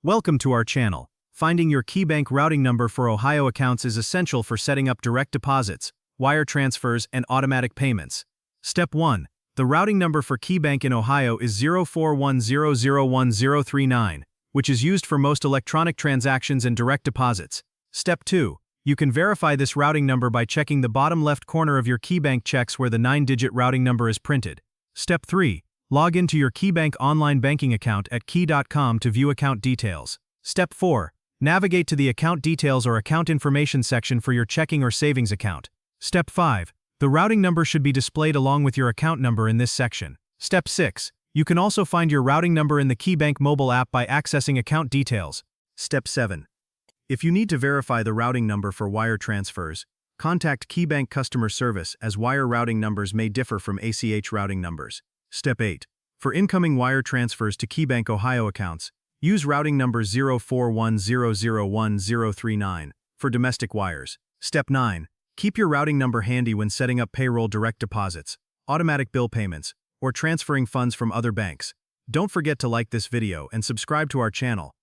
Welcome to our channel. Finding your KeyBank routing number for Ohio accounts is essential for setting up direct deposits, wire transfers, and automatic payments. Step 1. The routing number for KeyBank in Ohio is 041001039, which is used for most electronic transactions and direct deposits. Step 2. You can verify this routing number by checking the bottom left corner of your KeyBank checks where the 9-digit routing number is printed. Step 3. Log into your KeyBank online banking account at key.com to view account details. Step 4. Navigate to the account details or account information section for your checking or savings account. Step 5. The routing number should be displayed along with your account number in this section. Step 6. You can also find your routing number in the KeyBank mobile app by accessing account details. Step 7. If you need to verify the routing number for wire transfers, contact KeyBank customer service as wire routing numbers may differ from ACH routing numbers. Step 8. For incoming wire transfers to KeyBank Ohio accounts, use routing number 041001039 for domestic wires. Step 9. Keep your routing number handy when setting up payroll direct deposits, automatic bill payments, or transferring funds from other banks. Don't forget to like this video and subscribe to our channel.